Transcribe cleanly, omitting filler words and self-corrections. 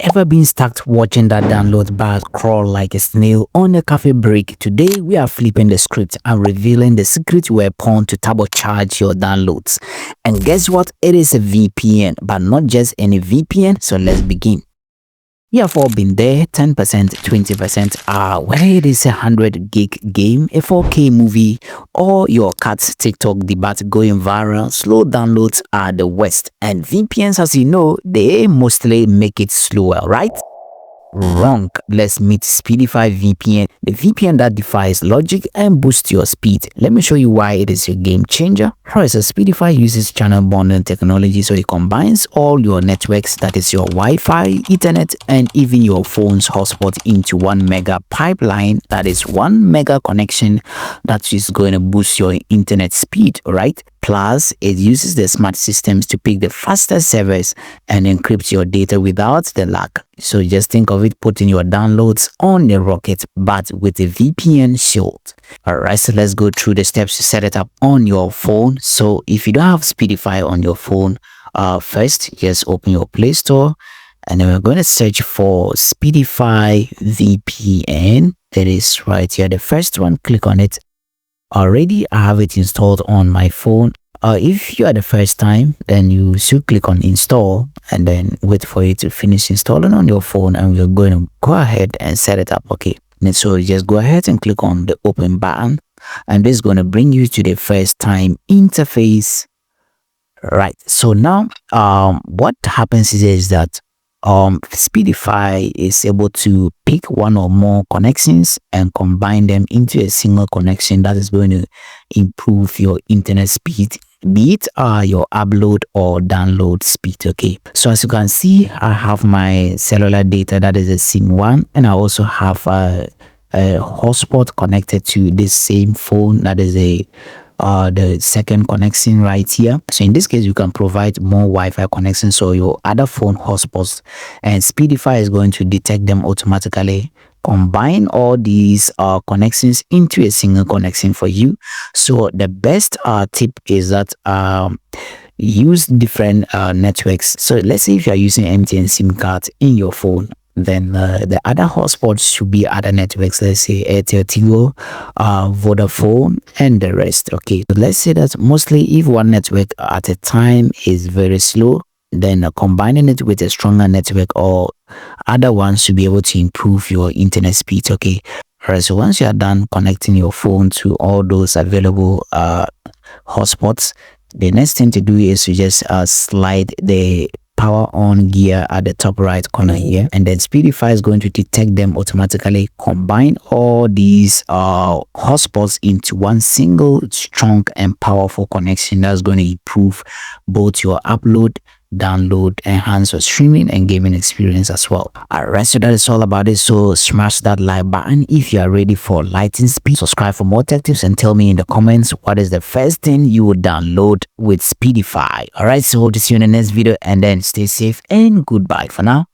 Ever been stuck watching that download bar crawl like a snail on a cafe break? Today we are flipping the script and revealing the secret weapon to turbocharge your downloads. And guess what? It is a VPN, but not just any VPN. So let's begin. You have all been there. 10%, 20%, whether it is a 100 gig game, a 4K movie, or your cat's TikTok debate going viral, slow downloads are the worst. And VPNs, as you know, they mostly make it slower, right? Wrong. Let's meet Speedify VPN, the VPN that defies logic and boosts your speed. Let me show you why it is a game changer. First, Speedify uses channel bonding technology, so it combines all your networks, that is your Wi-Fi, Ethernet, and even your phone's hotspot into 1 mega pipeline. That is 1 mega connection that is going to boost your internet speed, right? Plus, it uses the smart systems to pick the fastest servers and encrypt your data without the lag. So just think of it putting your downloads on a rocket, but with a VPN shield. Alright, so let's go through the steps to set it up on your phone. So if you don't have Speedify on your phone, first just open your Play Store, and then we're going to search for Speedify VPN. That is right here, the first one. Click on it. Already I have it installed on my phone. If you are the first time, then you should click on install and then wait for it to finish installing on your phone, and we're going to go ahead and set it up. Okay, and so just go ahead and click on the open button, and this is going to bring you to the first time interface. Right, so now what happens is that Speedify is able to pick one or more connections and combine them into a single connection that is going to improve your internet speed, be it your upload or download speed. Okay, so as you can see, I have my cellular data, that is a SIM 1, and I also have a hotspot connected to this same phone, that is the second connection right here. So in this case, you can provide more Wi-Fi connections, so your other phone hotspots, and Speedify is going to detect them automatically, combine all these connections into a single connection for you. So the best tip is that use different networks. So let's say if you are using MTN SIM card in your phone, then the other hotspots should be other networks, let's say Airtel, Tigo, Vodafone, and the rest. Okay, so let's say that mostly if one network at a time is very slow, then combining it with a stronger network or other ones should be able to improve your internet speed. Okay, alright, so once you are done connecting your phone to all those available hotspots, the next thing to do is to just slide the power on gear at the top right corner here, and then Speedify is going to detect them automatically, combine all these hotspots into one single strong and powerful connection that's going to improve both your upload, download, enhance your streaming and gaming experience as well. Alright, so that is all about it. So smash that like button if you are ready for lightning speed. Subscribe for more tech tips and tell me in the comments what is the first thing you would download with Speedify. Alright, so hope to see you in the next video, and then stay safe and goodbye for now.